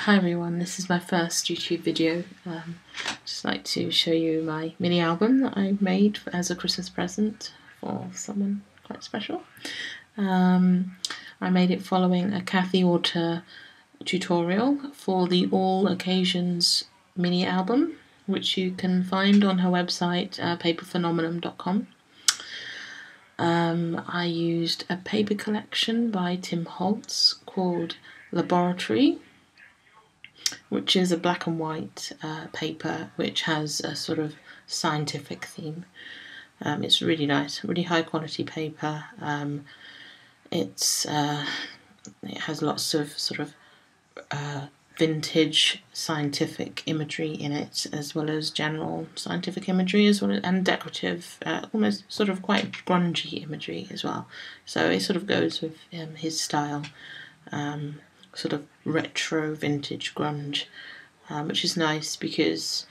Hi everyone, this is my first YouTube video. Just like to show you my mini album that I made as a Christmas present for someone quite special. I made it following a Kathy Orta tutorial for the All Occasions mini album, which you can find on her website, paperphenomenon.com. I used a paper collection by Tim Holtz called Laboratory, which is a black and white paper which has a sort of scientific theme. It's really nice, really high quality paper. It has lots of sort of vintage scientific imagery in it, as well as general scientific imagery, as well as, and decorative, almost sort of quite grungy imagery as well. So it sort of goes with his style. Sort of retro vintage grunge, which is nice because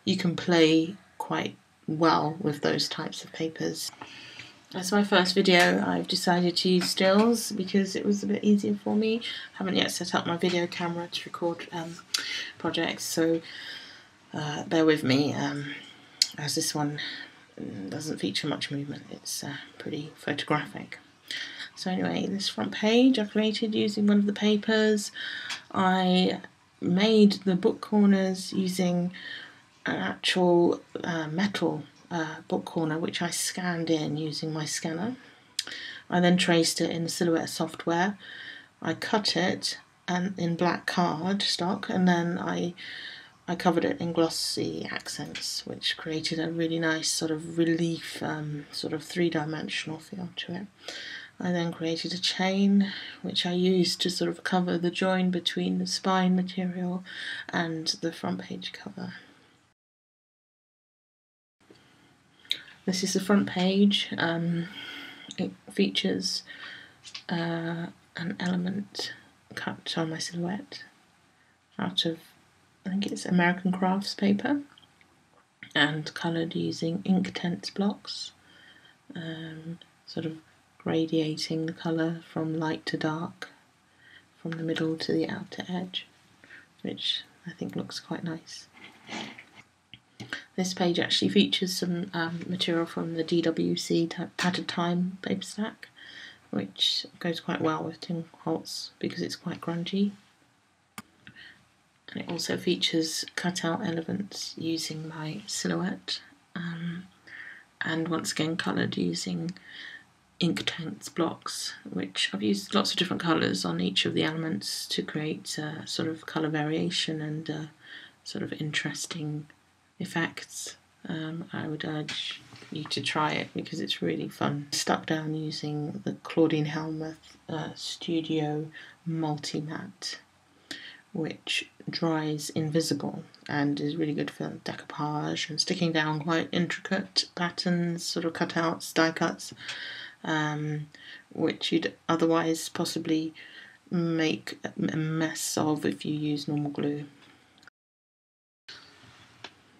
you can play quite well with those types of papers. As my first video, I've decided to use stills because it was a bit easier for me. I haven't yet set up my video camera to record projects, so bear with me, as this one doesn't feature much movement. It's pretty photographic. So anyway, this front page I created using one of the papers. I made the book corners using an actual metal book corner, which I scanned in using my scanner. I then traced it in the Silhouette software. I cut it in black card stock, and then I covered it in glossy accents, which created a really nice sort of relief, sort of three-dimensional feel to it. I then created a chain, which I used to sort of cover the join between the spine material and the front page cover. This is the front page. It features an element cut on my silhouette out of, I think it's American Crafts paper, and coloured using Inktense blocks, sort of radiating the colour from light to dark, from the middle to the outer edge, which I think looks quite nice. This page actually features some material from the DWC Padded Time paper stack, which goes quite well with Tim Holtz because it's quite grungy. And it also features cut-out elements using my silhouette, and once again coloured using Inktense blocks, which I've used lots of different colours on each of the elements to create sort of colour variation and sort of interesting effects. I would urge you to try it because it's really fun. Stuck down using the Claudine Helmuth Studio Multi-Matte, which dries invisible and is really good for decoupage and sticking down quite intricate patterns, sort of cutouts, die cuts, which you'd otherwise possibly make a mess of if you use normal glue.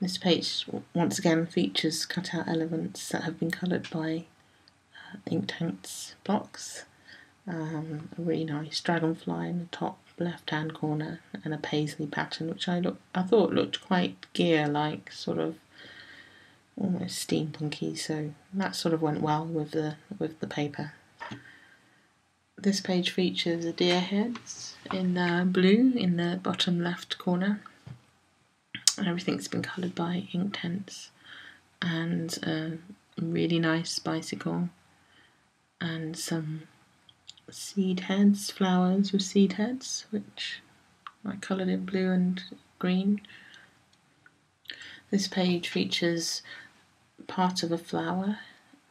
This page once again features cutout elements that have been coloured by Inktense blocks. A really nice dragonfly in the top left hand corner and a paisley pattern, which I thought looked quite gear-like, sort of almost steampunky, so that sort of went well with the paper. This page features the deer heads in blue in the bottom left corner. Everything's been coloured by Inktense, and a really nice bicycle and some seed heads, flowers with seed heads, which I coloured in blue and green. This page features part of a flower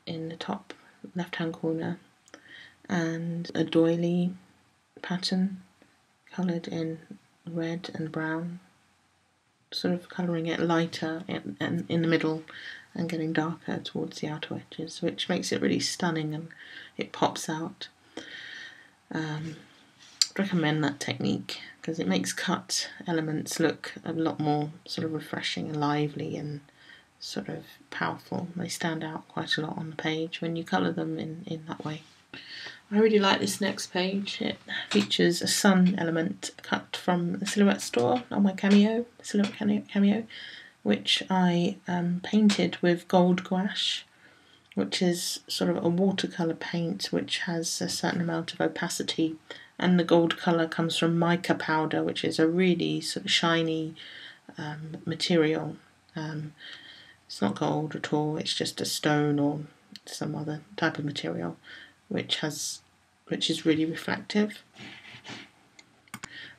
in the top left hand corner and a doily pattern coloured in red and brown, sort of colouring it lighter in the middle and getting darker towards the outer edges, which makes it really stunning and it pops out. I'd recommend that technique because it makes cut elements look a lot more sort of refreshing and lively and sort of powerful. They stand out quite a lot on the page when you colour them in that way. I really like this next page. It features a sun element cut from the Silhouette store on my Cameo, Silhouette Cameo, which I painted with gold gouache, which is sort of a watercolour paint which has a certain amount of opacity, and the gold colour comes from mica powder, which is a really sort of shiny material. It's not gold at all, it's just a stone or some other type of material which is really reflective.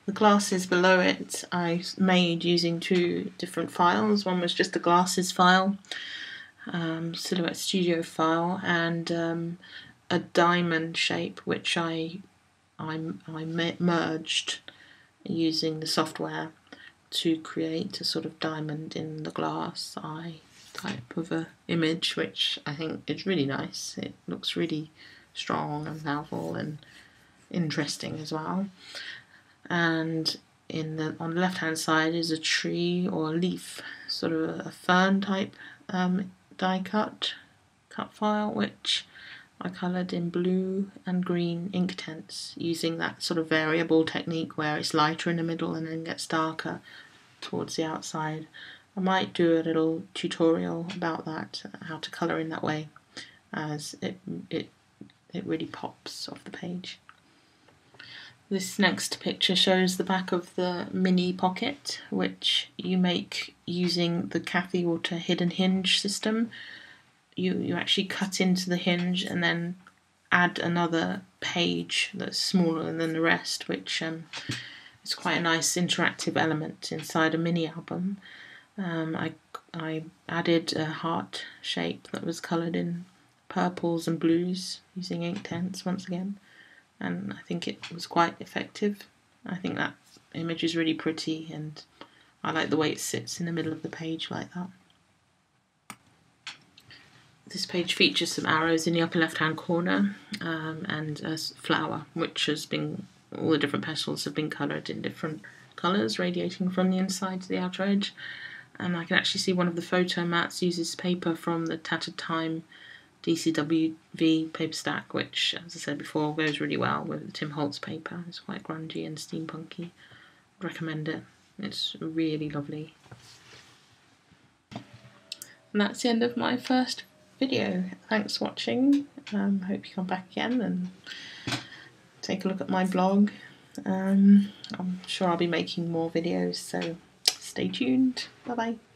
The glasses below it I made using two different files. One was just a glasses file, Silhouette Studio file, and a diamond shape which I merged using the software to create a sort of diamond in the glass eye type of a image, which I think is really nice. It looks really strong and powerful and interesting as well. And on the left hand side is a tree or a leaf, sort of a fern type die cut file, which I coloured in blue and green ink tints using that sort of variable technique where it's lighter in the middle and then gets darker towards the outside. I might do a little tutorial about that, how to colour in that way, as it really pops off the page. This next picture shows the back of the mini pocket, which you make using the Cathy Orta hidden hinge system. You actually cut into the hinge and then add another page that's smaller than the rest, which is quite a nice interactive element inside a mini album. I added a heart shape that was coloured in purples and blues using ink tints once again, and I think it was quite effective. I think that image is really pretty, and I like the way it sits in the middle of the page like that. This page features some arrows in the upper left hand corner, and a flower which has been, all the different petals have been coloured in different colours radiating from the inside to the outer edge. And I can actually see one of the photo mats uses paper from the Tattered Time DCWV paper stack, which, as I said before, goes really well with the Tim Holtz paper. It's quite grungy and steampunky. I'd recommend it. It's really lovely. And that's the end of my first video. Thanks for watching. Hope you come back again and take a look at my blog. I'm sure I'll be making more videos, so stay tuned. Bye bye.